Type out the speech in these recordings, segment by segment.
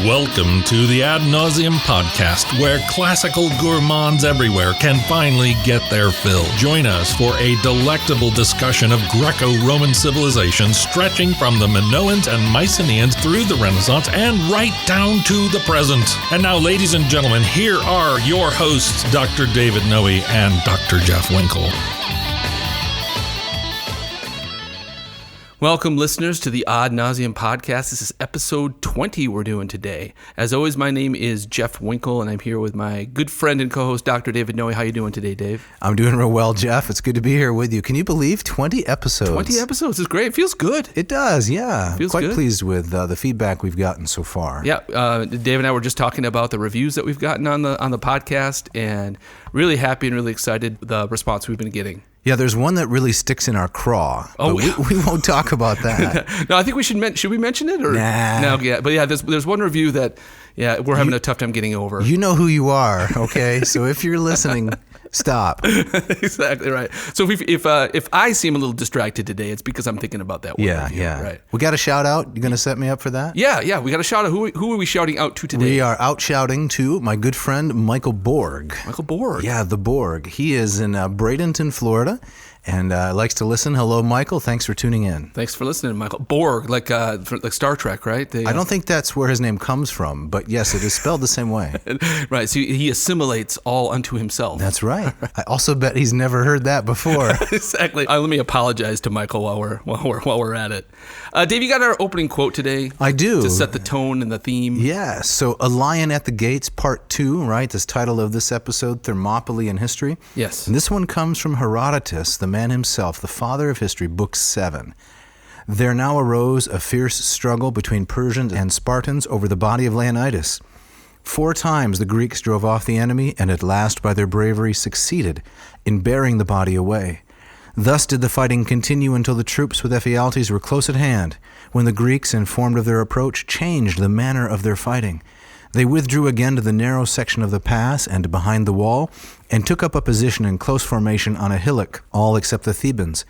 Welcome to the Ad Nauseam podcast, where classical gourmands everywhere can finally get their fill. Join us for a delectable discussion of Greco-Roman civilization stretching from the Minoans and Mycenaeans through the Renaissance and right down to the present. And now, ladies and gentlemen, here are your hosts, Dr. David Noe and Dr. Jeff Winkle. Welcome, listeners, to the Ad Nauseam podcast. This is episode 20 we're doing today. As always, my name is Jeff Winkle, and I'm here with my good friend and co-host, Dr. David Noe. How you doing today, Dave? I'm doing real well, Jeff. It's good to be here with you. Can you believe 20 episodes? 20 episodes is great. It feels good. It does, yeah. Feels Quite good. Pleased with the feedback we've gotten so far. Yeah, Dave and I were just talking about the reviews that we've gotten on the podcast, and really happy and really excited the response we've been getting. Yeah, there's one that really sticks in our craw. Oh, but we won't talk about that. No, I think we should we mention it? Or? Nah. No, yeah. But yeah, there's one review that, yeah, we're having a tough time getting over. You know who you are, okay? So if you're listening, stop. Exactly right. So if I seem a little distracted today, it's because I'm thinking about that one. Yeah. Right. We got a shout out. You going to set me up for that? Yeah. We got a shout out. Who are we shouting out to today? We are out shouting to my good friend Michael Borg. Michael Borg. Yeah, the Borg. He is in Bradenton, Florida, and likes to listen. Hello, Michael. Thanks for tuning in. Thanks for listening, Michael. Borg, like Star Trek, right? I don't think that's where his name comes from, but yes, it is spelled the same way. Right. So he assimilates all unto himself. That's right. I also bet he's never heard that before. Exactly. Let me apologize to Michael while we're at it. Dave, you got our opening quote today? I do. To set the tone and the theme. Yeah. So, A Lion at the Gates, Part 2, right? This title of this episode, Thermopylae in History. Yes. And this one comes from Herodotus, the man himself, the father of history, Book 7. There now arose a fierce struggle between Persians and Spartans over the body of Leonidas. 4 times the Greeks drove off the enemy, and at last by their bravery succeeded in bearing the body away. Thus did the fighting continue until the troops with Ephialtes were close at hand, when the Greeks, informed of their approach, changed the manner of their fighting. They withdrew again to the narrow section of the pass and behind the wall, and took up a position in close formation on a hillock, all except the Thebans.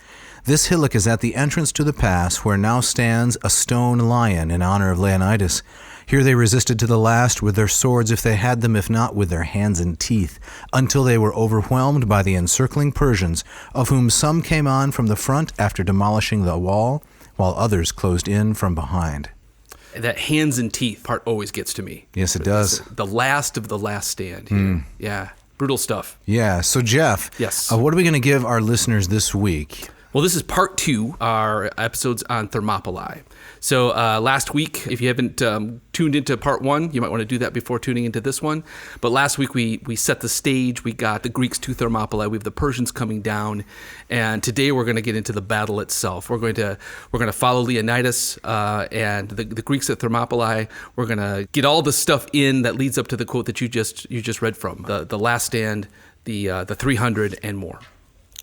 This hillock is at the entrance to the pass, where now stands a stone lion in honor of Leonidas. Here they resisted to the last with their swords if they had them, if not with their hands and teeth, until they were overwhelmed by the encircling Persians, of whom some came on from the front after demolishing the wall, while others closed in from behind. That hands and teeth part always gets to me. Yes, it does. The last of the last stand here. Yeah. Brutal stuff. Yeah. So, Jeff, Yes. What are we going to give our listeners this week? Well, this is part 2, our episodes on Thermopylae. So last week, if you haven't tuned into part 1, you might want to do that before tuning into this one. But last week, we set the stage. We got the Greeks to Thermopylae. We have the Persians coming down. And today, we're going to get into the battle itself. We're going to follow Leonidas and the Greeks at Thermopylae. We're going to get all the stuff in that leads up to the quote that you just read from, the last stand, the 300, and more.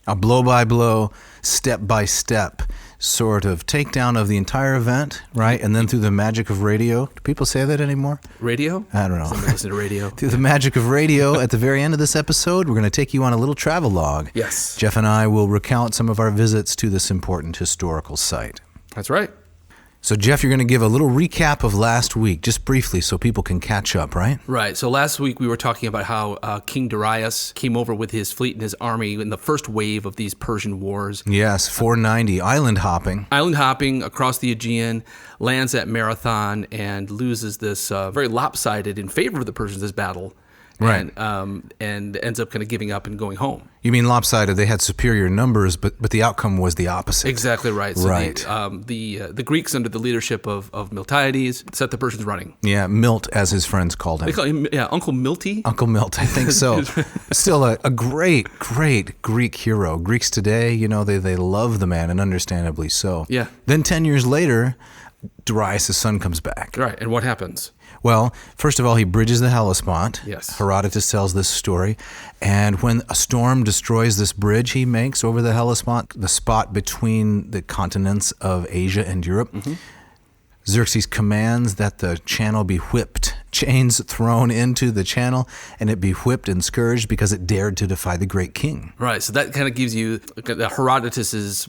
A blow-by-blow, step-by-step sort of takedown of the entire event, right? And then through the magic of radio. Do people say that anymore? Radio? I don't know. Somebody listen to radio. Through the magic of radio, at the very end of this episode, we're going to take you on a little travel log. Yes. Jeff and I will recount some of our visits to this important historical site. That's right. So, Jeff, you're going to give a little recap of last week, just briefly, so people can catch up, right? Right. So last week we were talking about how King Darius came over with his fleet and his army in the first wave of these Persian wars. Yes, 490, island hopping. Island hopping across the Aegean, lands at Marathon, and loses this very lopsided in favor of the Persians this battle. Right. And ends up kind of giving up and going home. You mean lopsided? They had superior numbers, but the outcome was the opposite. Exactly right. So right. The Greeks, under the leadership of Miltiades, set the Persians running. Yeah, Milt, as his friends called him. They call him, Uncle Milty. Uncle Milt, I think so. Still a great Greek hero. Greeks today, they love the man, and understandably so. Yeah. Then 10 years later, Darius' son comes back. Right. And what happens? Well, first of all, he bridges the Hellespont. Yes. Herodotus tells this story. And when a storm destroys this bridge he makes over the Hellespont, the spot between the continents of Asia and Europe, Xerxes commands that the channel be whipped, chains thrown into the channel, and it be whipped and scourged because it dared to defy the great king. Right, so that kind of gives you Herodotus's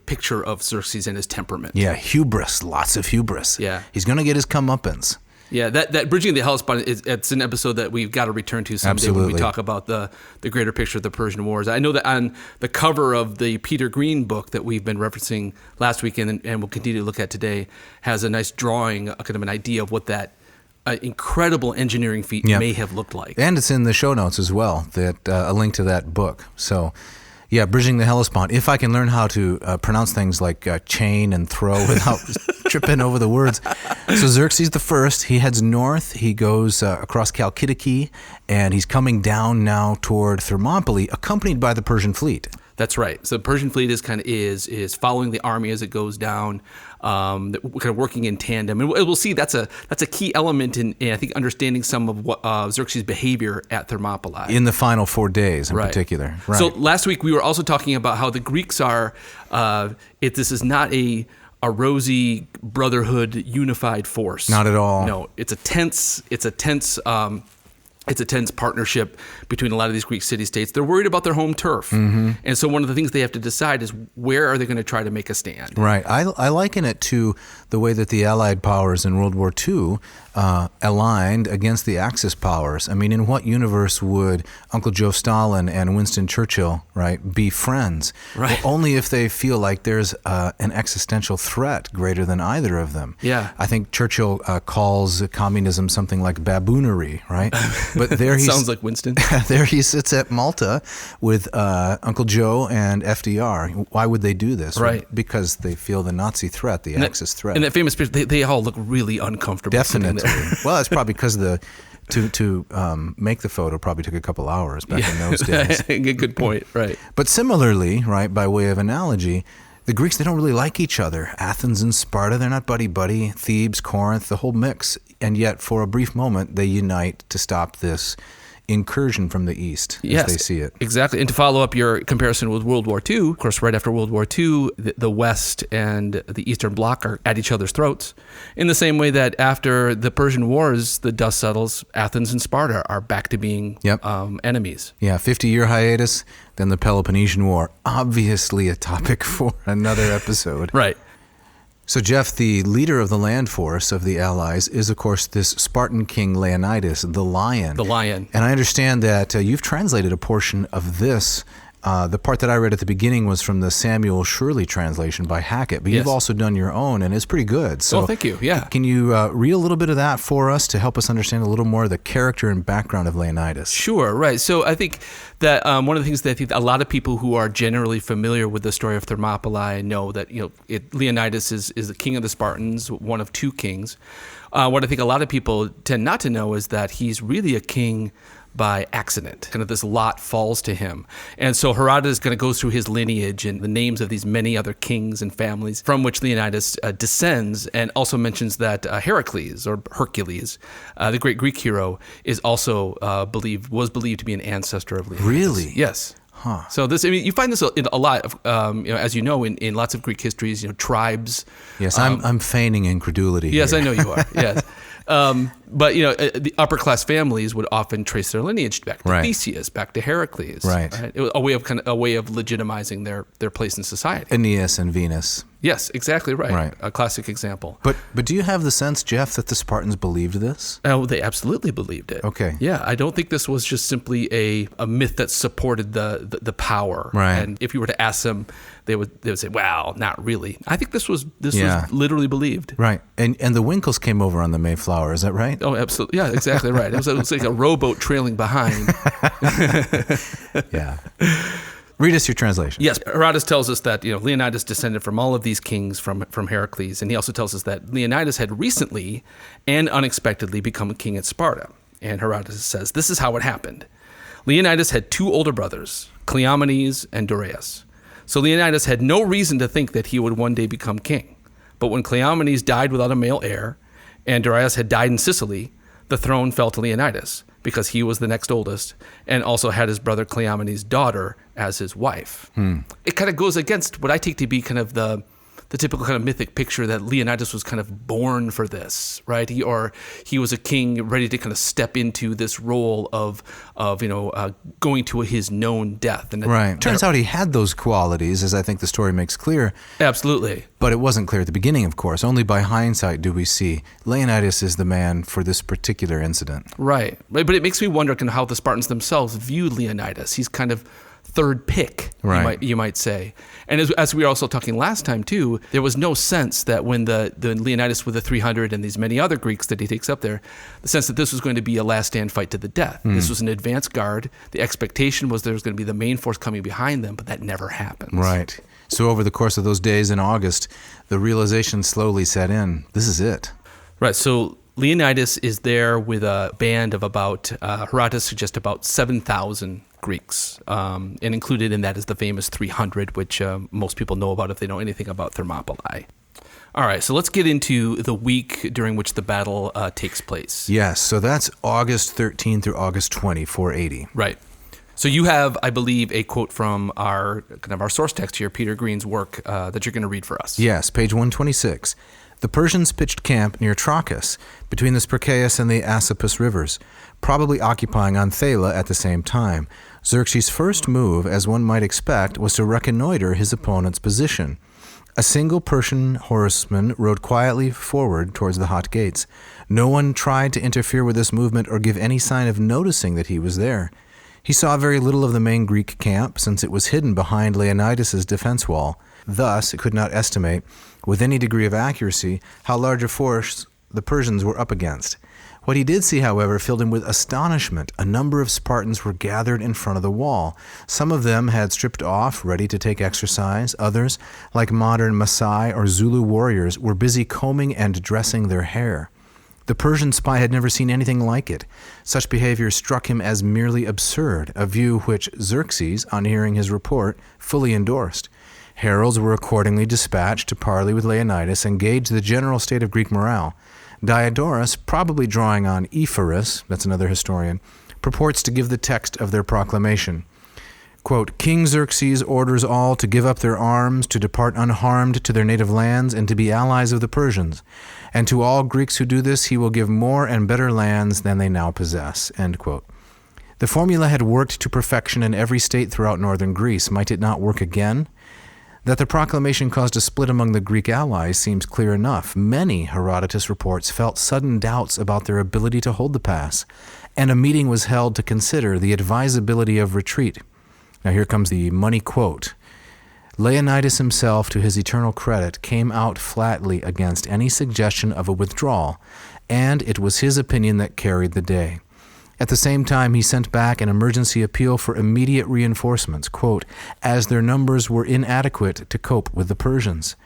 picture of Xerxes and his temperament. Yeah, hubris, lots of hubris. Yeah. He's going to get his comeuppance. Yeah, that bridging the Hellespont it's an episode that we've got to return to someday when we talk about the greater picture of the Persian Wars. I know that on the cover of the Peter Green book that we've been referencing last weekend and we'll continue to look at today has a nice drawing, kind of an idea of what that incredible engineering feat may have looked like. And it's in the show notes as well, that a link to that book. So, yeah, bridging the Hellespont. If I can learn how to pronounce things like chain and throw without tripping over the words. So Xerxes the First, he heads north. He goes across Chalkidiki, and he's coming down now toward Thermopylae, accompanied by the Persian fleet. That's right. So the Persian fleet is following the army as it goes down, kind of working in tandem. And we'll see that's a key element in I think understanding some of what Xerxes' behavior at Thermopylae in the final 4 days in particular. Right. So last week we were also talking about how the Greeks are. This is not a rosy brotherhood unified force. Not at all. No, it's a tense partnership between a lot of these Greek city-states. They're worried about their home turf. Mm-hmm. And so one of the things they have to decide is where are they going to try to make a stand? Right. I liken it to the way that the Allied powers in World War II aligned against the Axis powers. I mean, in what universe would Uncle Joe Stalin and Winston Churchill, right, be friends? Right. Well, only if they feel like there's an existential threat greater than either of them. Yeah. I think Churchill calls communism something like baboonery, right? But there he sounds like Winston. There he sits at Malta with Uncle Joe and FDR. Why would they do this? Right. Because they feel the Nazi threat, the Axis threat. And that famous picture, they all look really uncomfortable. Definitely. Well, it's probably because to make the photo probably took a couple hours back in those days. Good point. Right. But similarly, right, by way of analogy, the Greeks, they don't really like each other. Athens and Sparta, they're not buddy-buddy. Thebes, Corinth, the whole mix. And yet, for a brief moment, they unite to stop this incursion from the east as they see it. Exactly. And to follow up your comparison with World War II, of course, right after World War II, the West and the Eastern Bloc are at each other's throats. In the same way that after the Persian Wars, the dust settles, Athens and Sparta are back to being enemies. Yeah, 50-year hiatus, then the Peloponnesian War. Obviously a topic for another episode. Right. So, Jeff, the leader of the land force of the Allies is, of course, this Spartan king Leonidas, the Lion. The Lion. And I understand that you've translated a portion of this. The part that I read at the beginning was from the Samuel Shirley translation by Hackett, but you've also done your own, and it's pretty good. So, thank you. Yeah. Can you read a little bit of that for us to help us understand a little more of the character and background of Leonidas? Sure, right. So I think that one of the things that I think a lot of people who are generally familiar with the story of Thermopylae know that Leonidas is the king of the Spartans, one of two kings. What I think a lot of people tend not to know is that he's really a king by accident. Kind of this lot falls to him. And so Herodotus kind of goes through his lineage and the names of these many other kings and families from which Leonidas descends, and also mentions that Heracles, or Hercules, the great Greek hero, is also was believed to be an ancestor of Leonidas. Really? Yes. Huh. So you find this in a lot of, as you know, in lots of Greek histories, tribes. Yes, I'm feigning incredulity. Yes, here. I know you are. Yes. But the upper class families would often trace their lineage back to Theseus, back to Heracles. Right. It was a way of legitimizing their place in society. Aeneas and Venus. Yes, exactly right. A classic example. But do you have the sense, Jeff, that the Spartans believed this? Oh, they absolutely believed it. Okay. Yeah, I don't think this was just simply a myth that supported the power. Right. And if you were to ask them, they would say, "Well, not really." I think this was literally believed. Right. And the Winkles came over on the Mayflower. Is that right? Oh, absolutely. Yeah, exactly right. It was like a rowboat trailing behind. Yeah. Read us your translation. Yes, Herodotus tells us that Leonidas descended from all of these kings from Heracles, and he also tells us that Leonidas had recently and unexpectedly become a king at Sparta. And Herodotus says, this is how it happened. Leonidas had two older brothers, Cleomenes and Darius. So Leonidas had no reason to think that he would one day become king. But when Cleomenes died without a male heir, and Darius had died in Sicily, the throne fell to Leonidas, because he was the next oldest, and also had his brother Cleomenes' daughter as his wife. It kind of goes against what I take to be kind of the the typical kind of mythic picture that Leonidas was kind of born for this, right? He was a king ready to kind of step into this role of going to his known death. And right. Turns out he had those qualities, as I think the story makes clear. Absolutely. But it wasn't clear at the beginning, of course. Only by hindsight do we see Leonidas is the man for this particular incident. Right. But it makes me wonder kind of how the Spartans themselves viewed Leonidas. He's kind of third pick, right. you might say. And as we were also talking last time too, there was no sense that when the Leonidas with the 300 and these many other Greeks that he takes up there, the sense that this was going to be a last stand fight to the death. This was an advance guard. The expectation was there was going to be the main force coming behind them, but that never happens. Right. So over the course of those days in August, the realization slowly set in. This is it. Right. So Leonidas is there with a band of about, Herodotus suggests about 7,000 Greeks, and included in that is the famous 300, which most people know about if they know anything about Thermopylae. All right, so let's get into the week during which the battle takes place. Yes, so that's August 13 through August 20, 480. Right. So you have, I believe, a quote from our source text here, Peter Green's work, that you're going to read for us. Yes, page 126. The Persians pitched camp near Trachis, between the Spercheius and the Asopus rivers, probably occupying Anthala at the same time. Xerxes' first move, as one might expect, was to reconnoiter his opponent's position. A single Persian horseman rode quietly forward towards the hot gates. No one tried to interfere with this movement or give any sign of noticing that he was there. He saw very little of the main Greek camp, since it was hidden behind Leonidas's defense wall. Thus, it could not estimate, with any degree of accuracy, how large a force the Persians were up against. What he did see, however, filled him with astonishment. A number of Spartans were gathered in front of the wall. Some of them had stripped off, ready to take exercise. Others, like modern Maasai or Zulu warriors, were busy combing and dressing their hair. The Persian spy had never seen anything like it. Such behavior struck him as merely absurd, a view which Xerxes, on hearing his report, fully endorsed. Heralds were accordingly dispatched to parley with Leonidas and gauge the general state of Greek morale. Diodorus, probably drawing on Ephorus, that's another historian, purports to give the text of their proclamation. Quote, King Xerxes orders all to give up their arms, to depart unharmed to their native lands, and to be allies of the Persians. And to all Greeks who do this, he will give more and better lands than they now possess. End quote. The formula had worked to perfection in every state throughout northern Greece. Might it not work again? That the proclamation caused a split among the Greek allies seems clear enough. Many, Herodotus reports, felt sudden doubts about their ability to hold the pass, and a meeting was held to consider the advisability of retreat. Now here comes the money quote. Leonidas himself, to his eternal credit, came out flatly against any suggestion of a withdrawal, and it was his opinion that carried the day. At the same time, he sent back an emergency appeal for immediate reinforcements, quote, as their numbers were inadequate to cope with the Persians.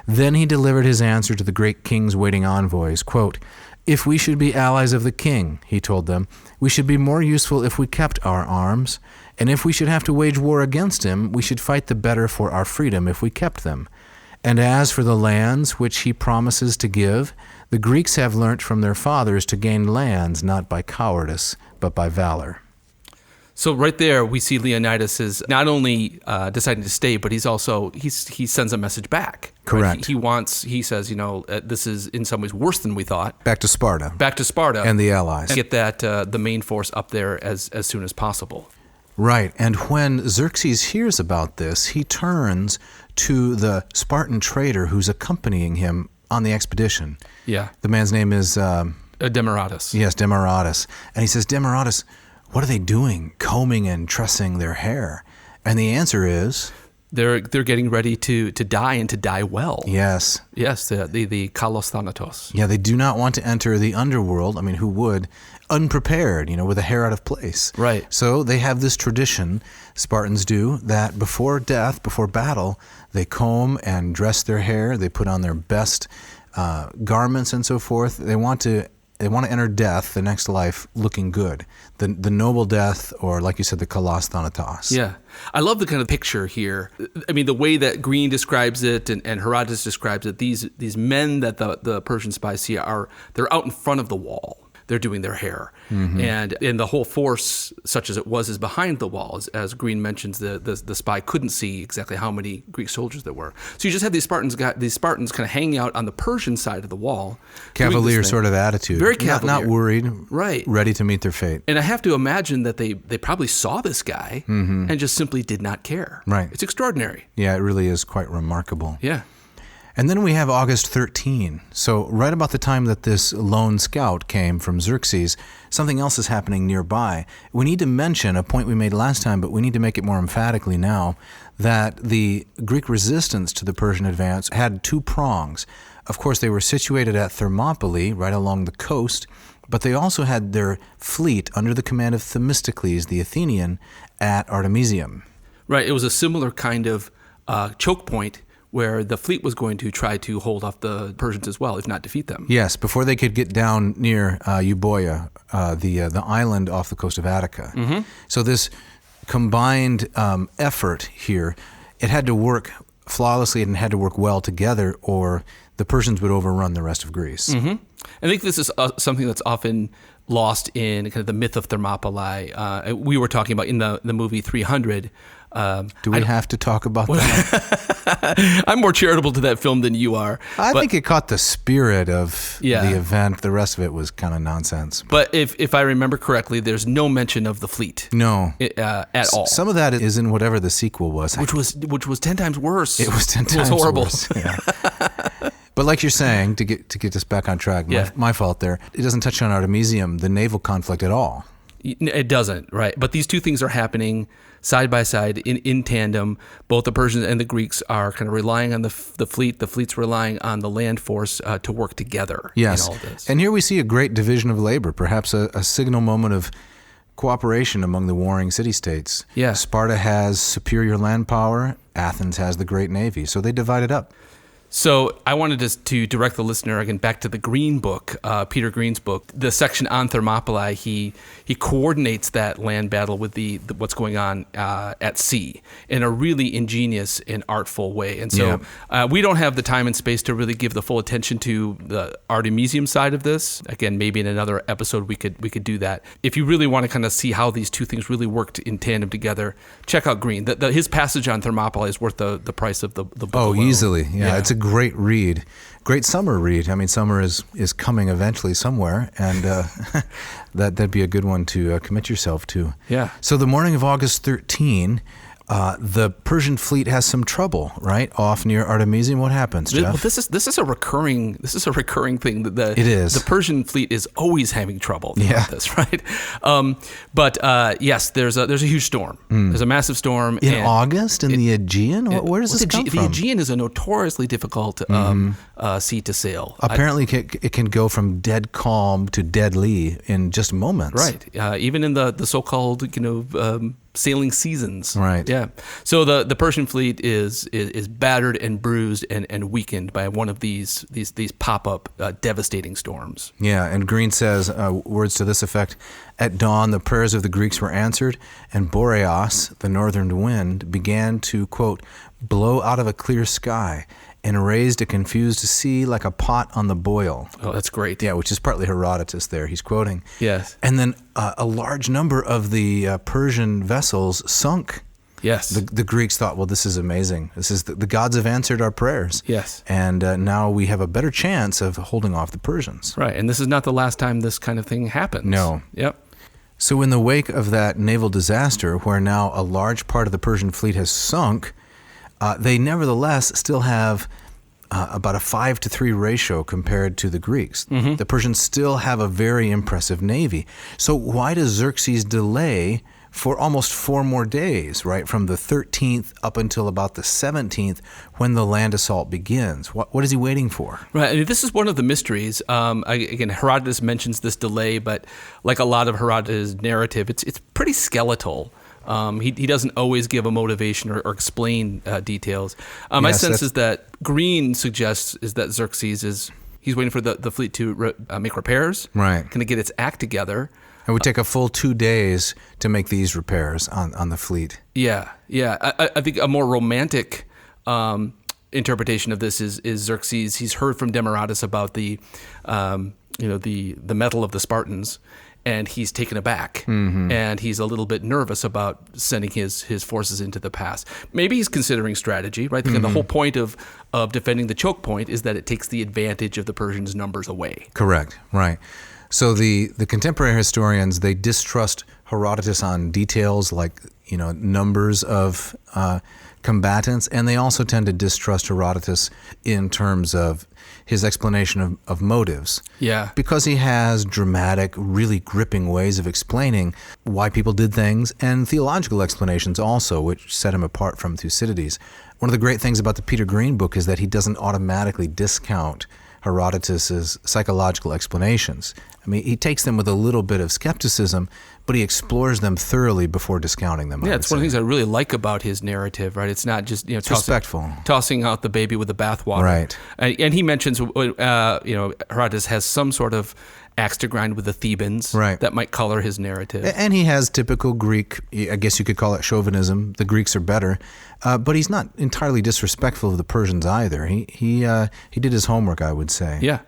Then he delivered his answer to the great king's waiting envoys, quote, if we should be allies of the king, he told them, we should be more useful if we kept our arms, and if we should have to wage war against him, we should fight the better for our freedom if we kept them. And as for the lands which he promises to give, the Greeks have learnt from their fathers to gain lands not by cowardice, but by valor. So right there, we see Leonidas is not only deciding to stay, but he sends a message back. Correct. Right? He says, this is in some ways worse than we thought. Back to Sparta. And the allies. And get that the main force up there as soon as possible. Right, and when Xerxes hears about this, he turns to the Spartan traitor who's accompanying him on the expedition. Yeah. The man's name is... Demaratus. Yes, Demaratus. And he says, Demaratus, what are they doing, combing and tressing their hair? And the answer is... They're getting ready to die and to die well. Yes. Yes, the kalos thanatos. Yeah, they do not want to enter the underworld. I mean, who would? Unprepared, with the hair out of place. Right. So they have this tradition, Spartans do, that before death, before battle, they comb and dress their hair. They put on their best garments and so forth. They want to enter death, the next life, looking good. The noble death, or like you said, the kalos thanatos. Yeah. I love the kind of picture here. I mean, the way that Green describes it and Herodotus describes it, these men that the Persian spies see they're out in front of the wall. they're doing their hair. And the whole force, such as it was, is behind the wall. As Green mentions, the spy couldn't see exactly how many Greek soldiers there were. So you just had these Spartans kind of hanging out on the Persian side of the wall. Cavalier sort of attitude. Very cavalier. Not worried. Right. Ready to meet their fate. And I have to imagine that they probably saw this guy and just simply did not care. Right. It's extraordinary. Yeah, it really is quite remarkable. Yeah. And then we have August 13. So right about the time that this lone scout came from Xerxes, something else is happening nearby. We need to mention a point we made last time, but we need to make it more emphatically now, that the Greek resistance to the Persian advance had two prongs. Of course, they were situated at Thermopylae, right along the coast, but they also had their fleet under the command of Themistocles, the Athenian, at Artemisium. Right. It was a similar kind of choke point where the fleet was going to try to hold off the Persians as well, if not defeat them. Yes, before they could get down near Euboea, the island off the coast of Attica. So this combined effort here, it had to work flawlessly and had to work well together, or the Persians would overrun the rest of Greece. I think this is something that's often lost in kind of the myth of Thermopylae. We were talking about in the movie 300. Do we have to talk about that? I'm more charitable to that film than you are. I think it caught the spirit of Yeah. the event. The rest of it was kind of nonsense. But if I remember correctly, there's no mention of the fleet No. at all. Some of that is in whatever the sequel was. Which was 10 times worse. It was 10 times horrible. worse. Yeah. But like you're saying, to get us back on track, my fault there, it doesn't touch on Artemisium, the naval conflict, at all. It doesn't, right? But these two things are happening side by side in tandem. Both the Persians and the Greeks are kind of relying on the fleet. The fleet's relying on the land force to work together Yes. in all this. And here we see a great division of labor, perhaps a signal moment of cooperation among the warring city-states. Yeah. Sparta has superior land power. Athens has the great navy. So they divide it up. So I wanted to direct the listener again back to the Green book, Peter Green's book, the section on Thermopylae. He coordinates that land battle with the what's going on at sea in a really ingenious and artful way. And so we don't have the time and space to really give the full attention to the Artemisium side of this. Again, maybe in another episode we could do that. If you really want to kind of see how these two things really worked in tandem together, check out Green. His passage on Thermopylae is worth the price of the book. Oh, alone. easily. Yeah, it's a great read. Great summer read. I mean, summer is coming eventually somewhere, and that'd be a good one to commit yourself to. Yeah. So the morning of August 13, the Persian fleet has some trouble, right? Off near Artemisium. What happens, Jeff? Well, this is a recurring thing. It is. The Persian fleet is always having trouble Yeah. with this, right? But yes, there's a huge storm. There's a massive storm In August in the Aegean? Where does this come from? The Aegean is a notoriously difficult sea to sail. Apparently, it can go from dead calm to deadly in just moments. Right. Even in the so-called sailing seasons. Right. Yeah. So the Persian fleet is battered and bruised and weakened by one of these pop-up devastating storms. Yeah, and Green says words to this effect: at dawn, the prayers of the Greeks were answered, and Boreas, the northern wind, began to, quote, blow out of a clear sky and raised a confused sea like a pot on the boil. Oh, that's great. Yeah, which is partly Herodotus there. He's quoting. Yes. And then a large number of the Persian vessels sunk. Yes. The Greeks thought, well, this is amazing. This is the gods have answered our prayers. Yes. And now we have a better chance of holding off the Persians. Right. And this is not the last time this kind of thing happens. No. Yep. So in the wake of that naval disaster, where now a large part of the Persian fleet has sunk, they nevertheless still have about a 5-to-3 ratio compared to the Greeks. Mm-hmm. The Persians still have a very impressive navy. So why does Xerxes delay for almost 4 more days, right, from the 13th up until about the 17th when the land assault begins? What is he waiting for? Right. I mean, this is one of the mysteries. Again, Herodotus mentions this delay, but like a lot of Herodotus' narrative, it's pretty skeletal. He doesn't always give a motivation or explain details. My sense is that Green suggests is that Xerxes he's waiting for the fleet to make repairs, right? Kind of get its act together. It would take a full 2 days to make these repairs on the fleet. Yeah. I think a more romantic interpretation of this is Xerxes. He's heard from Demaratus about the mettle of the Spartans, and he's taken aback, and he's a little bit nervous about sending his forces into the pass. Maybe he's considering strategy, right? The whole point of defending the choke point is that it takes the advantage of the Persians' numbers away. Correct, right. So the contemporary historians, they distrust Herodotus on details like, numbers of combatants, and they also tend to distrust Herodotus in terms of his explanation of motives. Yeah. Because he has dramatic, really gripping ways of explaining why people did things, and theological explanations also, which set him apart from Thucydides. One of the great things about the Peter Green book is that he doesn't automatically discount Herodotus's psychological explanations. I mean, he takes them with a little bit of skepticism, but he explores them thoroughly before discounting them. Yeah, it's one of the things I really like about his narrative, right? It's not just respectful, tossing out the baby with the bathwater, right? And he mentions, Herodotus has some sort of axe to grind with the Thebans, right, that might color his narrative. And he has typical Greek, I guess you could call it chauvinism. The Greeks are better, but he's not entirely disrespectful of the Persians either. He did his homework, I would say. Yeah.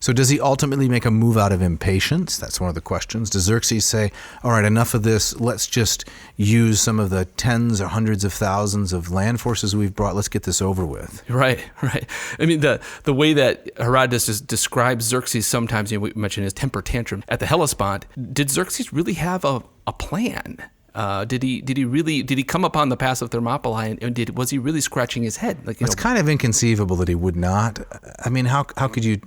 So does he ultimately make a move out of impatience? That's one of the questions. Does Xerxes say, all right, enough of this. Let's just use some of the tens or hundreds of thousands of land forces we've brought. Let's get this over with. Right. I mean, the way that Herodotus describes Xerxes sometimes, we mentioned his temper tantrum at the Hellespont. Did Xerxes really have a plan? Did he come upon the pass of Thermopylae and was he really scratching his head? It's kind of inconceivable that he would not. I mean, how could you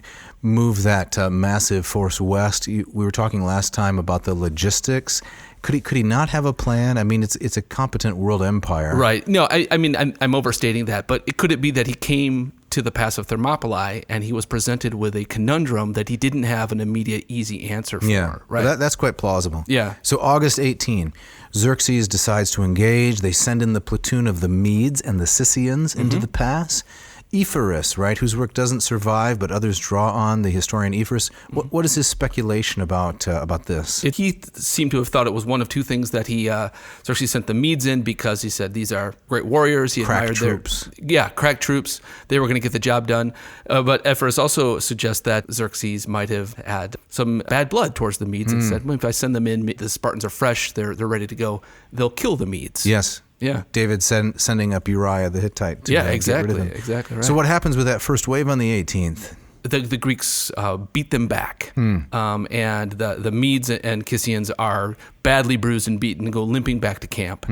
move that massive force west? We were talking last time about the logistics. Could he not have a plan? I mean, it's a competent world empire. Right. No, I mean, I'm overstating that, but could it be that he came to the pass of Thermopylae and he was presented with a conundrum that he didn't have an immediate, easy answer for? Yeah, right. That's quite plausible. Yeah. So August 18, Xerxes decides to engage. They send in the platoon of the Medes and the Scythians into the pass. Ephialtes, right, whose work doesn't survive, but others draw on, the historian Ephialtes. What is his speculation about this? He seemed to have thought it was one of two things that Xerxes sent the Medes in because he said these are great warriors. He crack admired troops. Crack troops. They were going to get the job done. But Ephialtes also suggests that Xerxes might have had some bad blood towards the Medes and said, well, if I send them in, the Spartans are fresh, they're ready to go. They'll kill the Medes. Yes. Yeah. David sending up Uriah the Hittite to get rid of him. Exactly right. So what happens with that first wave on the 18th? The Greeks beat them back, and the Medes and Kissians are badly bruised and beaten and go limping back to camp.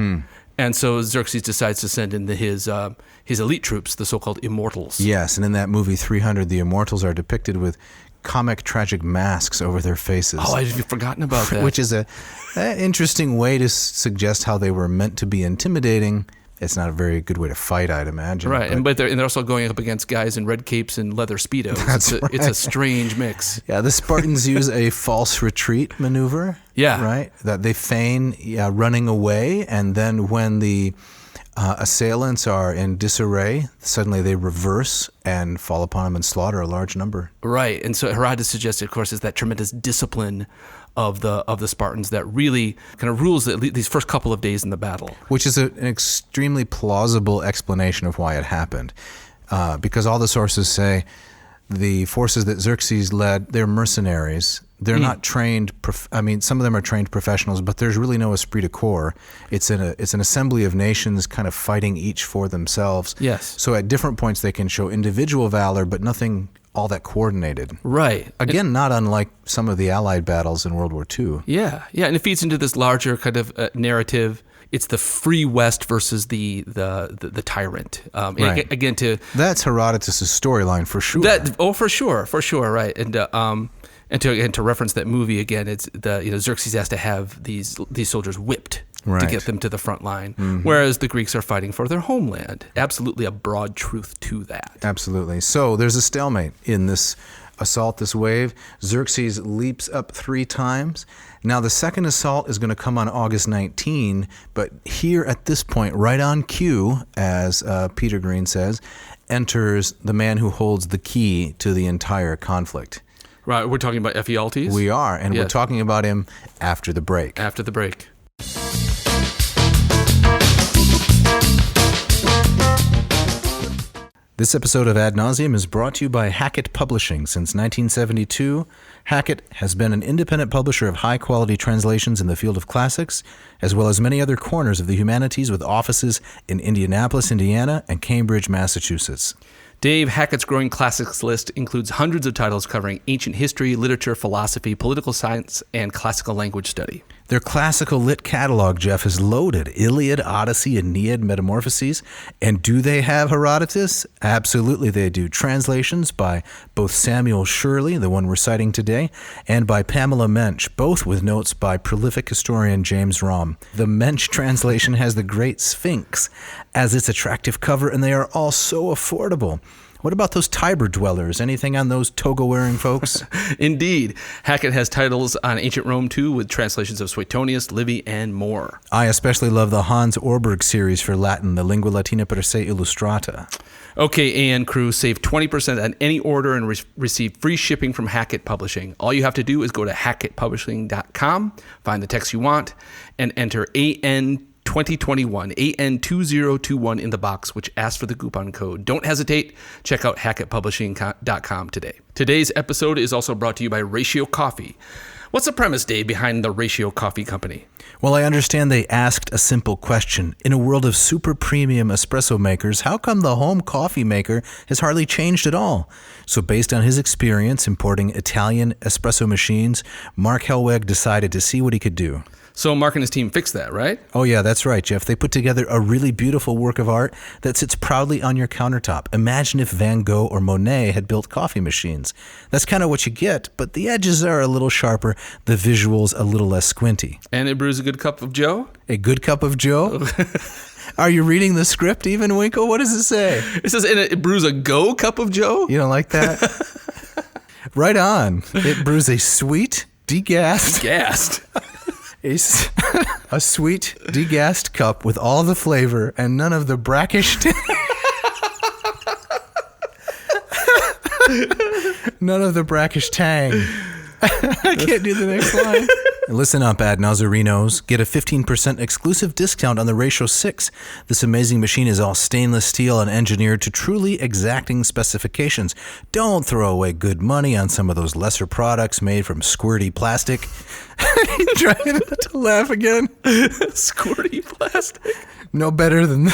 And so Xerxes decides to send in his elite troops, the so-called Immortals. Yes, and in that movie 300, the Immortals are depicted with comic tragic masks over their faces. Oh, I'd forgotten about that. Which is an interesting way to suggest how they were meant to be intimidating. It's not a very good way to fight, I'd imagine. Right, but they're also going up against guys in red capes and leather Speedos. It's a strange mix. Yeah, the Spartans use a false retreat maneuver. Yeah. Right? That they feign running away, and then when the assailants are in disarray, suddenly they reverse and fall upon them and slaughter a large number. Right, and so Herodotus suggested, of course, is that tremendous discipline of the Spartans that really kind of rules these first couple of days in the battle. Which is an extremely plausible explanation of why it happened. Because all the sources say the forces that Xerxes led, they're mercenaries. They're not trained. Some of them are trained professionals, but there's really no esprit de corps. It's an assembly of nations kind of fighting each for themselves. Yes. So at different points they can show individual valor, but nothing all that coordinated. Right. Again, not unlike some of the Allied battles in World War II. Yeah, and it feeds into this larger kind of narrative. It's the free West versus the tyrant. Right. Again, that's Herodotus' storyline for sure. For sure, right. And to reference that movie again, it's Xerxes has to have these soldiers whipped to get them to the front line, whereas the Greeks are fighting for their homeland. Absolutely a broad truth to that. Absolutely. So there's a stalemate in this assault, this wave. Xerxes leaps up 3 times. Now the second assault is going to come on August 19, but here at this point, right on cue, as Peter Green says, enters the man who holds the key to the entire conflict. Right, we're talking about Ephialtes? We are, and we're talking about him after the break. After the break. This episode of Ad Nauseam is brought to you by Hackett Publishing. Since 1972, Hackett has been an independent publisher of high-quality translations in the field of classics, as well as many other corners of the humanities with offices in Indianapolis, Indiana, and Cambridge, Massachusetts. Dave, Hackett's growing classics list includes hundreds of titles covering ancient history, literature, philosophy, political science, and classical language study. Their classical lit catalog, Jeff, is loaded. Iliad, Odyssey, Aeneid, Metamorphoses. And do they have Herodotus? Absolutely they do. Translations by both Samuel Shirley, the one we're citing today, and by Pamela Mensch, both with notes by prolific historian James Romm. The Mensch translation has the Great Sphinx as its attractive cover, and they are all so affordable. What about those Tiber dwellers? Anything on those toga-wearing folks? Indeed. Hackett has titles on ancient Rome, too, with translations of Suetonius, Livy, and more. I especially love the Hans Orberg series for Latin, the Lingua Latina per se illustrata. Okay, AN crew, save 20% on any order and receive free shipping from Hackett Publishing. All you have to do is go to hackettpublishing.com, find the text you want, and enter AN 2021, AN2021 in the box, which asks for the coupon code. Don't hesitate. Check out hackettpublishing.com today. Today's episode is also brought to you by Ratio Coffee. What's the premise, Dave, behind the Ratio Coffee Company? Well, I understand they asked a simple question. In a world of super premium espresso makers, how come the home coffee maker has hardly changed at all? So based on his experience importing Italian espresso machines, Mark Helweg decided to see what he could do. So Mark and his team fixed that, right? Oh yeah, that's right, Jeff. They put together a really beautiful work of art that sits proudly on your countertop. Imagine if Van Gogh or Monet had built coffee machines. That's kind of what you get, but the edges are a little sharper, the visuals a little less squinty. And it brews a good cup of joe? A good cup of joe? Are you reading the script even, Winkle? What does it say? It says it brews a go cup of joe? You don't like that? Right on. It brews a sweet, degassed... Degassed? A sweet, degassed cup with all the flavor and none of the brackish... none of the brackish tang. I can't do the next line. Listen up, Ad Nazarinos. Get a 15% exclusive discount on the Ratio 6. This amazing machine is all stainless steel and engineered to truly exacting specifications. Don't throw away good money on some of those lesser products made from squirty plastic. He's trying to laugh again. Squirty plastic? No better than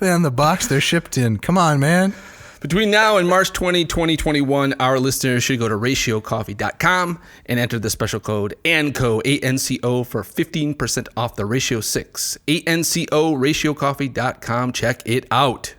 the box they're shipped in. Come on, man. Between now and March 20, 2021, our listeners should go to ratiocoffee.com and enter the special code ANCO, A-N-C-O, for 15% off the Ratio 6. ANCO, ratiocoffee.com. Check it out.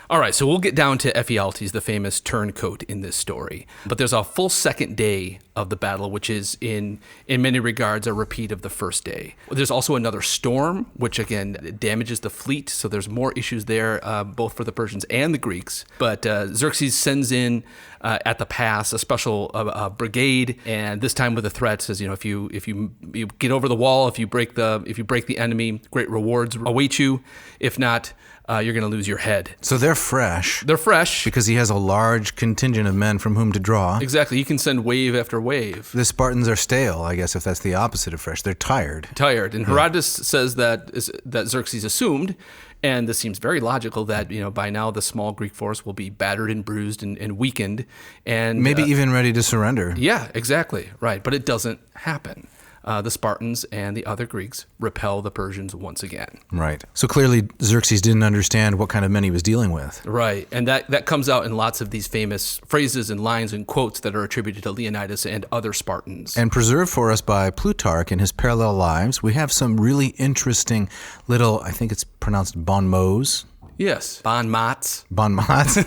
All right, so we'll get down to Ephialtes, the famous turncoat in this story. But there's a full second day of the battle, which is in many regards a repeat of the first day. There's also another storm, which again damages the fleet. So there's more issues there, both for the Persians and the Greeks. But Xerxes sends in at the pass a special brigade, and this time with a threat, says, if you get over the wall, if you break the enemy, great rewards await you. If not, you're going to lose your head. So they're fresh. They're fresh. Because he has a large contingent of men from whom to draw. Exactly. You can send wave after wave. The Spartans are stale, I guess, if that's the opposite of fresh. They're tired. And Herodotus says that Xerxes assumed, and this seems very logical, that by now the small Greek force will be battered and bruised and weakened. And maybe even ready to surrender. Yeah, exactly. Right. But it doesn't happen. The Spartans and the other Greeks repel the Persians once again. Right. So clearly Xerxes didn't understand what kind of men he was dealing with. Right. And that comes out in lots of these famous phrases and lines and quotes that are attributed to Leonidas and other Spartans. And preserved for us by Plutarch in his Parallel Lives, we have some really interesting little, I think it's pronounced bon mots. Yes. Bon mots. Bon mots.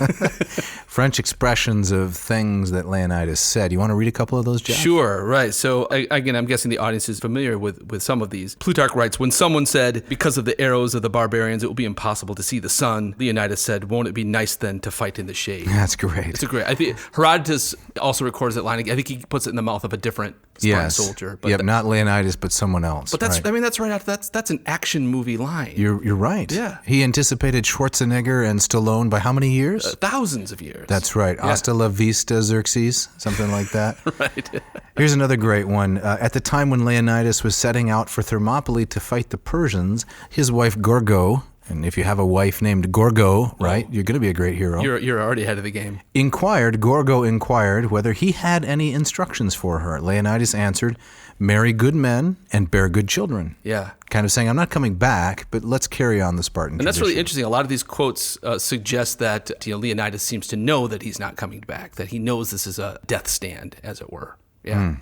French expressions of things that Leonidas said. You want to read a couple of those, Jeff? Sure, right. So, again, I'm guessing the audience is familiar with some of these. Plutarch writes, when someone said, because of the arrows of the barbarians, it will be impossible to see the sun, Leonidas said, won't it be nice then to fight in the shade? That's great. It's a great. I think Herodotus also records that line. I think he puts it in the mouth of a different Spartan soldier. But not Leonidas, but someone else. But that's, right. I mean, that's right out. That's an action movie line. You're right. Yeah. He anticipated Schwarzenegger and Stallone by how many years? Thousands of years. That's right. Yeah. Hasta la vista, Xerxes, something like that. Right. Here's another great one. At the time when Leonidas was setting out for Thermopylae to fight the Persians, his wife Gorgo, and if you have a wife named Gorgo, right, you're going to be a great hero. You're already ahead of the game. Gorgo inquired whether he had any instructions for her. Leonidas answered, marry good men and bear good children. Yeah. Kind of saying, I'm not coming back, but let's carry on the Spartan And that's tradition. really interesting. A lot of these quotes suggest that Leonidas seems to know that he's not coming back, that he knows this is a death stand, as it were. Yeah.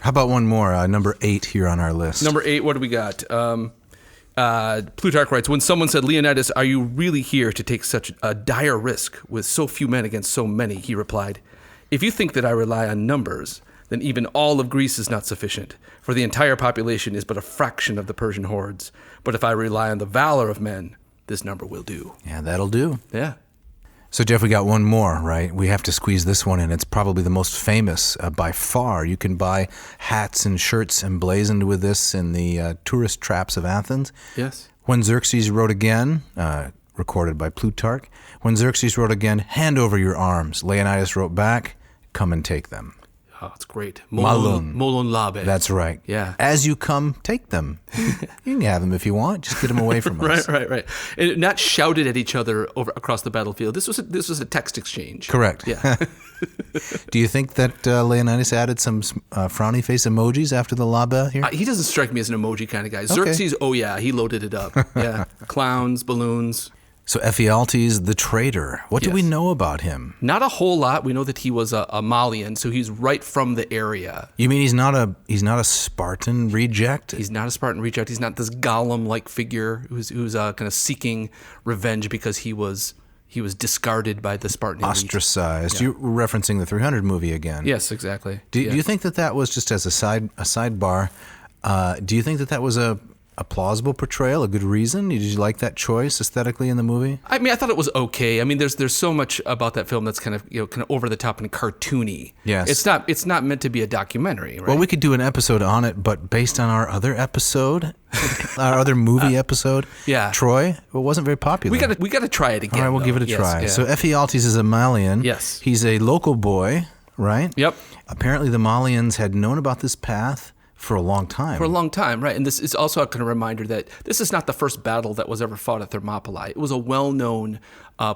How about one more, number 8 here on our list? Number 8, what do we got? Plutarch writes, when someone said, Leonidas, are you really here to take such a dire risk with so few men against so many? He replied, if you think that I rely on numbers, then even all of Greece is not sufficient, for the entire population is but a fraction of the Persian hordes. But if I rely on the valor of men, this number will do. Yeah, that'll do. Yeah. So, Jeff, we got one more, right? We have to squeeze this one in. It's probably the most famous by far. You can buy hats and shirts emblazoned with this in the tourist traps of Athens. Yes. When Xerxes wrote again, recorded by Plutarch, when Xerxes wrote again, hand over your arms. Leonidas wrote back, come and take them. Oh, it's great. Molon. Molon labe. That's right. Yeah. As you come, take them. You can have them if you want. Just get them away from us. Right. And not shouted at each other across the battlefield. This was a text exchange. Correct. Yeah. Do you think that Leonidas added some frowny face emojis after the labe here? He doesn't strike me as an emoji kind of guy. Xerxes, oh yeah, he loaded it up. Yeah. Clowns, balloons. So Ephialtes, the traitor. What do we know about him? Not a whole lot. We know that he was a Malian, so he's right from the area. You mean he's not a Spartan reject? He's not a Spartan reject. He's not this Gollum-like figure who's kind of seeking revenge because he was discarded by the Spartan elite. Ostracized. Yeah. You're referencing the 300 movie again. Yes, exactly. Do you think that was just as a sidebar? Do you think that was a plausible portrayal, a good reason? Did you like that choice aesthetically in the movie? I mean, I thought it was okay. I mean, there's so much about that film that's kind of over the top and cartoony. Yes. It's not meant to be a documentary, right? Well, we could do an episode on it, but based on our other episode, our other movie episode, yeah. Troy, it wasn't very popular. We got to try it again. All right, we'll give it a try. Yeah. So Ephialtes is a Malian. Yes. He's a local boy, right? Yep. Apparently the Malians had known about this path for a long time. For a long time, right. And this is also a kind of reminder that this is not the first battle that was ever fought at Thermopylae. It was a well-known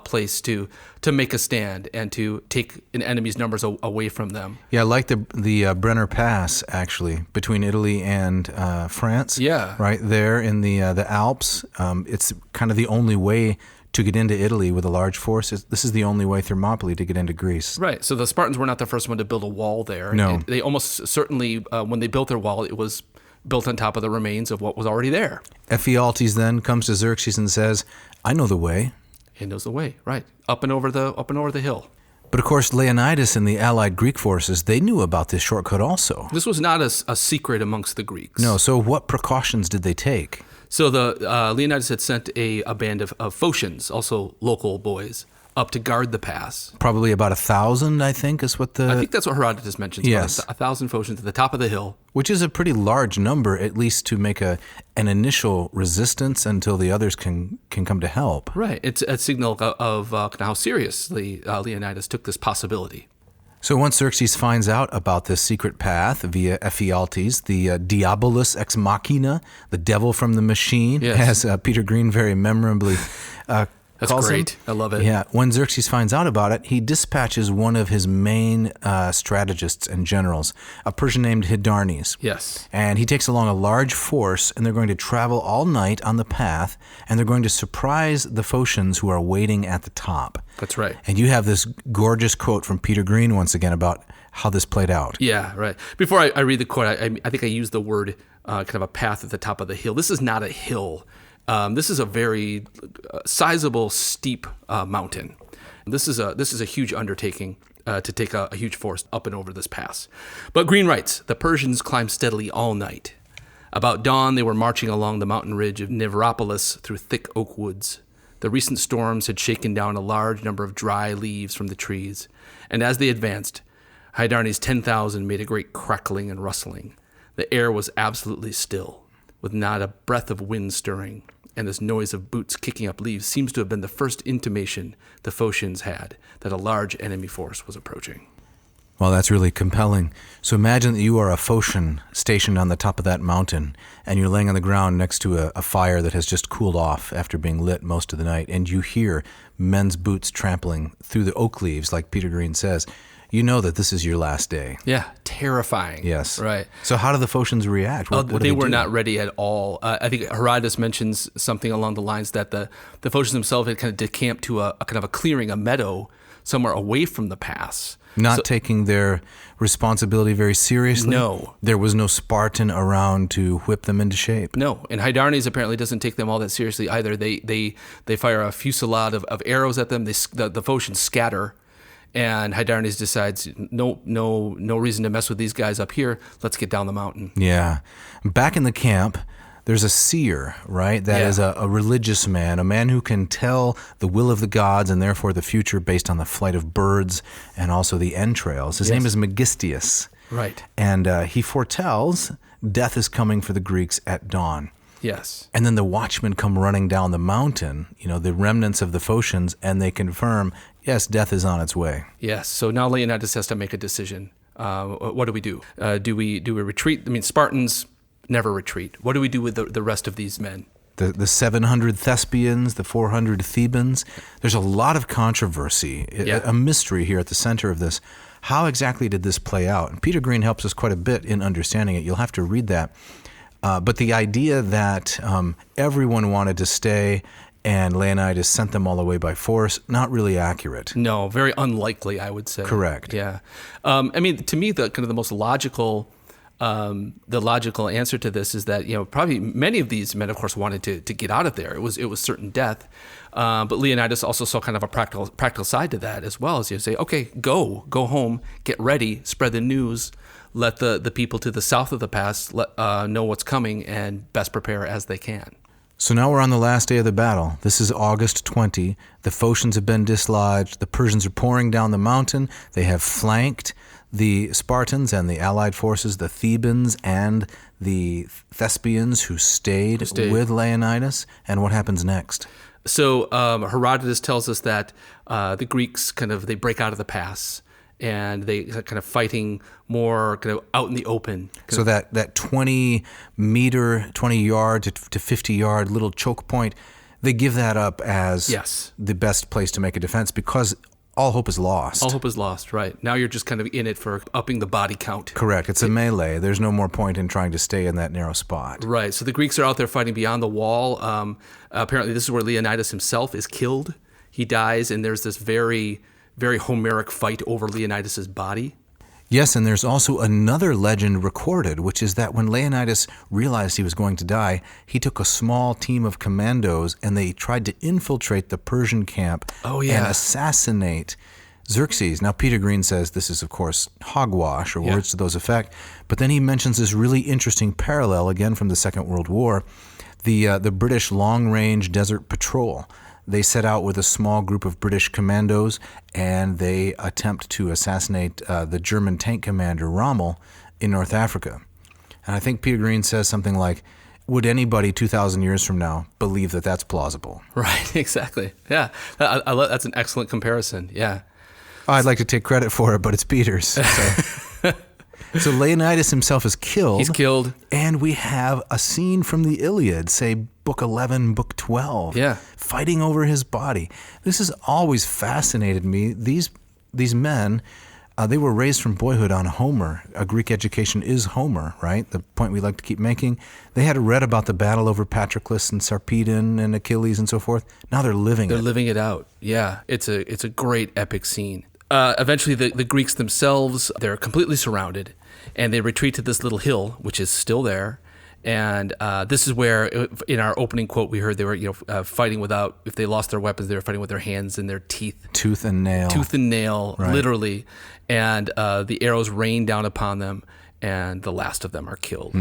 place to make a stand and to take an enemy's numbers away from them. Yeah, like the Brenner Pass, actually, between Italy and France. Yeah. Right there in the Alps. It's kind of the only way to get into Italy with a large force. This is the only way Thermopylae to get into Greece. Right. So the Spartans were not the first one to build a wall there. No. They almost certainly, when they built their wall, it was built on top of the remains of what was already there. Ephialtes then comes to Xerxes and says, I know the way. He knows the way, right. Up and over the hill. But of course, Leonidas and the allied Greek forces, they knew about this shortcut also. This was not a secret amongst the Greeks. No, so what precautions did they take? So the Leonidas had sent a band of Phocians, also local boys, up to guard the pass. Probably about 1,000, I think, is what I think that's what Herodotus mentions. Yes. 1,000 Phocians at the top of the hill. Which is a pretty large number, at least to make an initial resistance until the others can come to help. Right. It's a signal of how seriously Leonidas took this possibility. So once Xerxes finds out about this secret path via Ephialtes, the diabolus ex machina, the devil from the machine, yes. as Peter Green very memorably That's calls great. him. I love it. Yeah. When Xerxes finds out about it, he dispatches one of his main strategists and generals, a Persian named Hydarnes. Yes. And he takes along a large force, and they're going to travel all night on the path, and they're going to surprise the Phocians who are waiting at the top. That's right. And you have this gorgeous quote from Peter Green once again about how this played out. Yeah, right. Before I read the quote, I think I used the word kind of a path at the top of the hill. This is not a hill. This is a very sizable, steep mountain. This is a huge undertaking to take a huge force up and over this pass. But Green writes, the Persians climbed steadily all night. About dawn, they were marching along the mountain ridge of Nivropolis through thick oak woods. The recent storms had shaken down a large number of dry leaves from the trees, and as they advanced, Hydarnes' 10,000 made a great crackling and rustling. The air was absolutely still, with not a breath of wind stirring, and this noise of boots kicking up leaves seems to have been the first intimation the Phocians had that a large enemy force was approaching. Well, that's really compelling. So imagine that you are a Phocian stationed on the top of that mountain, and you're laying on the ground next to a fire that has just cooled off after being lit most of the night, and you hear men's boots trampling through the oak leaves, like Peter Green says. You know that this is your last day. Yeah, terrifying. Yes. Right. So how do the Phocians react? What do they were do? not ready at all. I think Herodotus mentions something along the lines that the Phocians themselves had kind of decamped to a kind of a clearing, a meadow, somewhere away from the pass. Not taking their responsibility very seriously? No. There was no Spartan around to whip them into shape? No. And Hydarnes apparently doesn't take them all that seriously either. They fire a fusillade of arrows at them. The Phocians scatter. And Hydarnes decides, no reason to mess with these guys up here. Let's get down the mountain. Yeah. Back in the camp, there's a seer, right? That is a religious man, a man who can tell the will of the gods and therefore the future based on the flight of birds and also the entrails. His name is Megistius. Right. And he foretells death is coming for the Greeks at dawn. Yes. And then the watchmen come running down the mountain, the remnants of the Phocians, and they confirm, yes, death is on its way. Yes. So now Leonidas has to make a decision. What do we do? Do we retreat? I mean, Spartans never retreat. What do we do with the rest of these men? The 700 Thespians, the 400 Thebans. There's a lot of controversy, a mystery here at the center of this. How exactly did this play out? And Peter Green helps us quite a bit in understanding it. You'll have to read that. But the idea that everyone wanted to stay and Leonidas sent them all away by force, not really accurate. No, very unlikely, I would say. Correct. Yeah. I mean, to me, the kind of the most logical answer to this is that probably many of these men, of course, wanted to get out of there. It was certain death, but Leonidas also saw kind of a practical side to that as well. As you say, okay, go home, get ready, spread the news, let the people to the south of the pass know what's coming, and best prepare as they can. So now we're on the last day of the battle. This is August 20. The Phocians have been dislodged. The Persians are pouring down the mountain. They have flanked the Spartans and the allied forces, the Thebans and the Thespians who stayed with Leonidas. And what happens next? So Herodotus tells us that the Greeks they break out of the pass, and they kind of fighting more kind of out in the open. So that 20 yard to 50 yard little choke point, they give that up as the best place to make a defense because all hope is lost. All hope is lost, right. Now you're just kind of in it for upping the body count. Correct. It's a melee. There's no more point in trying to stay in that narrow spot. Right. So the Greeks are out there fighting beyond the wall. Apparently this is where Leonidas himself is killed. He dies, and there's this very, very Homeric fight over Leonidas's body. Yes, and there's also another legend recorded, which is that when Leonidas realized he was going to die, he took a small team of commandos and they tried to infiltrate the Persian camp and assassinate Xerxes. Now, Peter Green says this is, of course, hogwash or words to those effect, but then he mentions this really interesting parallel, again from the Second World War, the British long-range desert patrol. They set out with a small group of British commandos, and they attempt to assassinate the German tank commander Rommel in North Africa. And I think Peter Green says something like, would anybody 2,000 years from now believe that that's plausible? Right, exactly. Yeah, that's an excellent comparison, yeah. I'd like to take credit for it, but it's Peter's. So Leonidas himself is killed. He's killed. And we have a scene from the Iliad, say book 11, book 12, fighting over his body. This has always fascinated me. These men, they were raised from boyhood on Homer. A Greek education is Homer, right? The point we like to keep making. They had read about the battle over Patroclus and Sarpedon and Achilles and so forth. Now they're living it. They're living it out. Yeah, it's a great epic scene. Eventually, the Greeks themselves, they're completely surrounded, and they retreat to this little hill, which is still there. And this is where, in our opening quote, we heard they were fighting without, if they lost their weapons, they were fighting with their hands and their teeth. Tooth and nail, right. Literally. And the arrows rain down upon them, and the last of them are killed.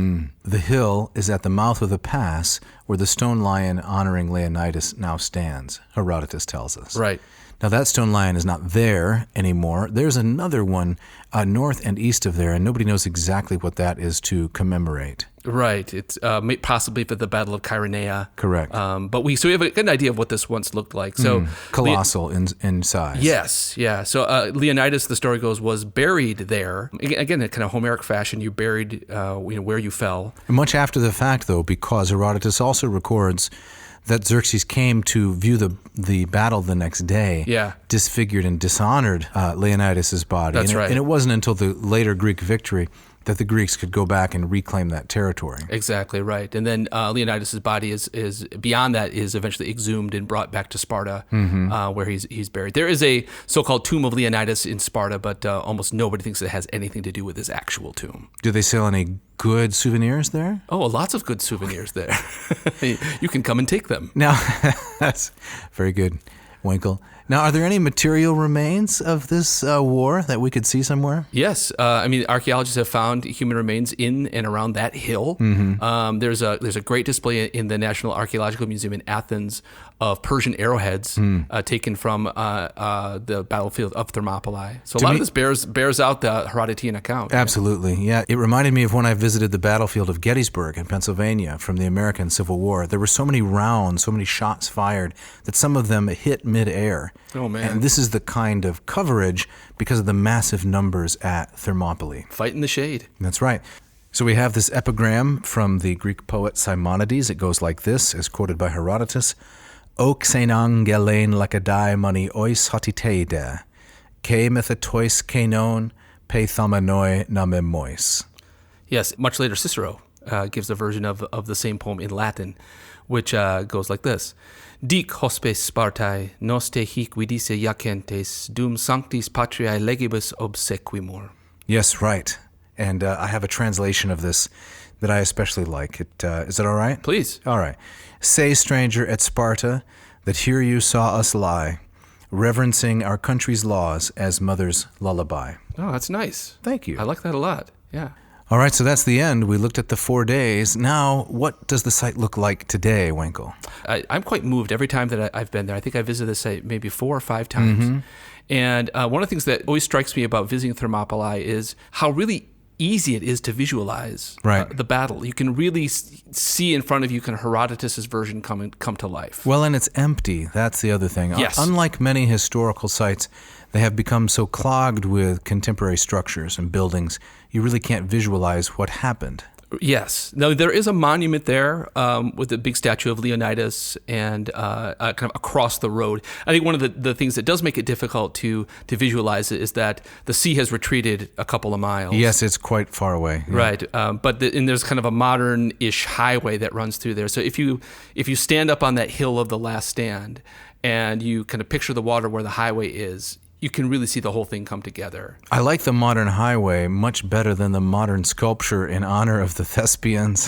The hill is at the mouth of the pass where the stone lion honoring Leonidas now stands, Herodotus tells us. Right. Now, that stone lion is not there anymore. There's another one north and east of there, and nobody knows exactly what that is to commemorate. Right. It's possibly for the Battle of Chaeronea. Correct. But we have a good idea of what this once looked like. So Colossal in size. Yes, yeah. So Leonidas, the story goes, was buried there. Again, in kind of Homeric fashion, you buried where you fell. Much after the fact, though, because Herodotus also records that Xerxes came to view the battle the next day, disfigured and dishonored Leonidas' body. That's right. And it wasn't until the later Greek victory that the Greeks could go back and reclaim that territory. Exactly right. And then Leonidas' body is beyond that is eventually exhumed and brought back to Sparta, where he's buried. There is a so-called tomb of Leonidas in Sparta, but almost nobody thinks it has anything to do with his actual tomb. Do they sell any good souvenirs there? Oh, lots of good souvenirs there. You can come and take them. Now, that's very good, Winkle. Now, are there any material remains of this war that we could see somewhere? Yes. Archaeologists have found human remains in and around that hill. There's a great display in the National Archaeological Museum in Athens of Persian arrowheads taken from the battlefield of Thermopylae. So a lot of this bears out the Herodotean account. Absolutely, yeah. It reminded me of when I visited the battlefield of Gettysburg in Pennsylvania from the American Civil War. There were so many rounds, so many shots fired that some of them hit midair. Oh, man. And this is the kind of coverage because of the massive numbers at Thermopylae. Fight in the shade. That's right. So we have this epigram from the Greek poet Simonides. It goes like this, as quoted by Herodotus. O xenon gelein lakadai mani ois hotiteide, ke methatois kenon pe thamanoi namemois. Yes, much later Cicero gives a version of the same poem in Latin, which goes like this. Dic hospes Spartae, nos te hic vidice iacentes, dum sanctis patriae legibus obsequimur. Yes, right. And I have a translation of this that I especially like. Is it all right? Please. All right. Say, stranger at Sparta, that here you saw us lie, reverencing our country's laws as mother's lullaby. Oh, that's nice. Thank you. I like that a lot. Yeah. All right, so that's the end. We looked at the 4 days. Now, what does the site look like today, Winkle? I'm quite moved every time that I've been there. I think I visited the site maybe 4 or 5 times. And one of the things that always strikes me about visiting Thermopylae is how really easy it is to visualize the battle. You can really see in front of you kind of Herodotus' version come to life. Well, and it's empty. That's the other thing. Yes. Unlike many historical sites, they have become so clogged with contemporary structures and buildings, you really can't visualize what happened. Yes. Now, there is a monument there with a big statue of Leonidas and kind of across the road. I think one of the things that does make it difficult to visualize it is that the sea has retreated a couple of miles. Yes, it's quite far away. Yeah. Right. And there's kind of a modern-ish highway that runs through there. So if you stand up on that hill of the last stand and you kind of picture the water where the highway is, you can really see the whole thing come together. I like the modern highway much better than the modern sculpture in honor of the thespians.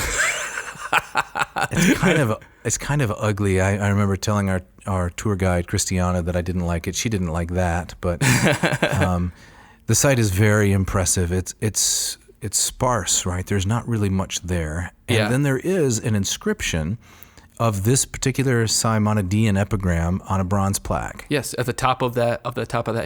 It's kind of ugly. I remember telling our tour guide, Christiana, that I didn't like it. She didn't like that, but the site is very impressive. It's sparse, right? There's not really much there. And then there is an inscription of this particular Simonidean epigram on a bronze plaque. Yes, at the top of that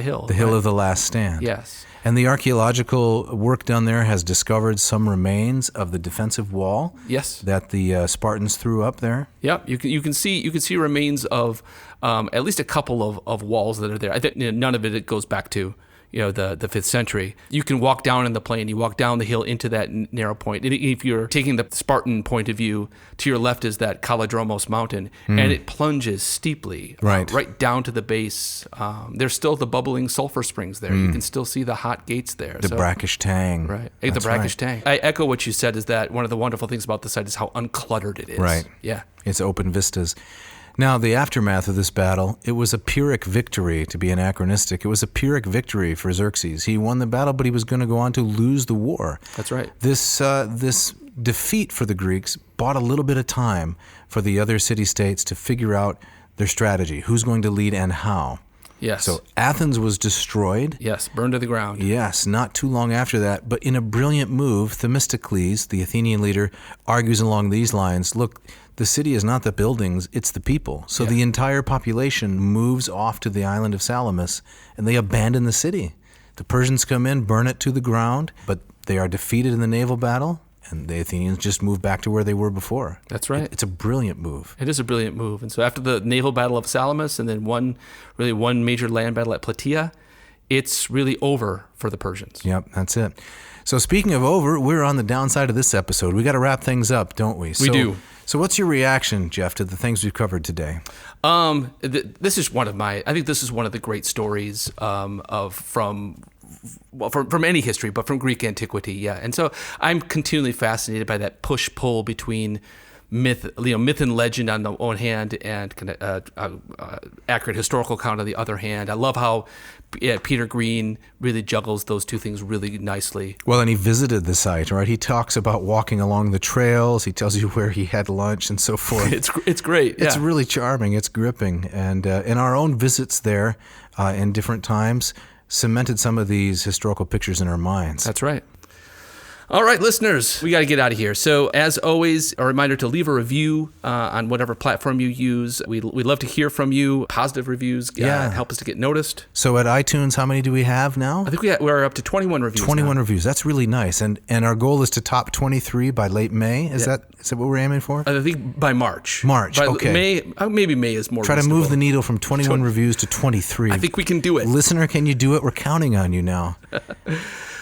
hill. The hill of the last stand. Yes. And the archaeological work done there has discovered some remains of the defensive wall. Yes. That the Spartans threw up there. Yep. You can see remains of at least a couple of walls that are there. I think none of it goes back to the 5th century. You can walk down in the plain, you walk down the hill into that narrow point. And if you're taking the Spartan point of view, to your left is that Kalidromos mountain, and it plunges steeply right down to the base. There's still the bubbling sulfur springs there. You can still see the hot gates there. The brackish tang. Right. The brackish tang. I echo what you said, is that one of the wonderful things about the site is how uncluttered it is. Right. Yeah. It's open vistas. Now, the aftermath of this battle, it was a Pyrrhic victory, to be anachronistic. It was a Pyrrhic victory for Xerxes. He won the battle, but he was going to go on to lose the war. That's right. This defeat for the Greeks bought a little bit of time for the other city-states to figure out their strategy, who's going to lead and how. Yes. So Athens was destroyed. Yes, burned to the ground. Yes, not too long after that. But in a brilliant move, Themistocles, the Athenian leader, argues along these lines, look, the city is not the buildings, it's the people. So the entire population moves off to the island of Salamis, and they abandon the city. The Persians come in, burn it to the ground, but they are defeated in the naval battle, and the Athenians just move back to where they were before. That's right. It's a brilliant move. It is a brilliant move. And so after the naval battle of Salamis and then one major land battle at Plataea, it's really over for the Persians. Yep, that's it. So speaking of over, we're on the downside of this episode. We got to wrap things up, don't we? We do. So what's your reaction, Jeff, to the things we've covered today? This is one of the great stories from any history, but from Greek antiquity, yeah. And so I'm continually fascinated by that push-pull between myth and legend on the one hand, and kind of accurate historical account on the other hand. I love how Peter Green really juggles those two things really nicely. Well, and he visited the site, right? He talks about walking along the trails. He tells you where he had lunch and so forth. It's great. Yeah. It's really charming. It's gripping. And in our own visits there in different times, cemented some of these historical pictures in our minds. That's right. All right, listeners, we got to get out of here. So as always, a reminder to leave a review on whatever platform you use. We'd love to hear from you. Positive reviews help us to get noticed. So at iTunes, how many do we have now? I think we're up to 21 reviews 21 now. Reviews. That's really nice. And our goal is to top 23 by late May. Is that what we're aiming for? I think by March. Okay. Maybe May is more Try reasonable. to move the needle from 21 reviews to 23. I think we can do it. Listener, can you do it? We're counting on you now.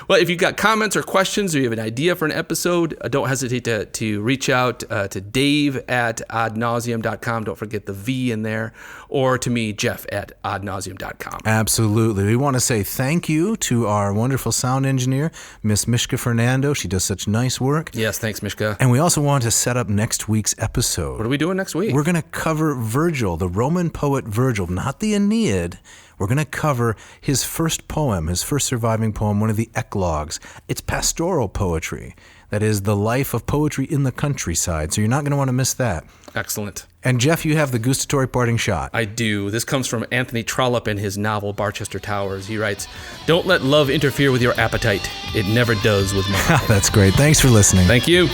Well, if you've got comments or questions or you have an idea for an episode, don't hesitate to reach out to Dave@oddnauseam.com. Don't forget the V in there. Or to me, Jeff@oddnauseam.com. Absolutely. We want to say thank you to our wonderful sound engineer, Miss Mishka Fernando. She does such nice work. Yes, thanks, Mishka. And we also want to set up next week's episode. What are we doing next week? We're going to cover Virgil, the Roman poet Virgil, not the Aeneid. We're going to cover his first surviving poem, one of the eclogues. It's pastoral poetry. That is the life of poetry in the countryside. So you're not going to want to miss that. Excellent. And Jeff, you have the gustatory parting shot. I do. This comes from Anthony Trollope in his novel Barchester Towers. He writes, "Don't let love interfere with your appetite. It never does with mine." That's great. Thanks for listening. Thank you.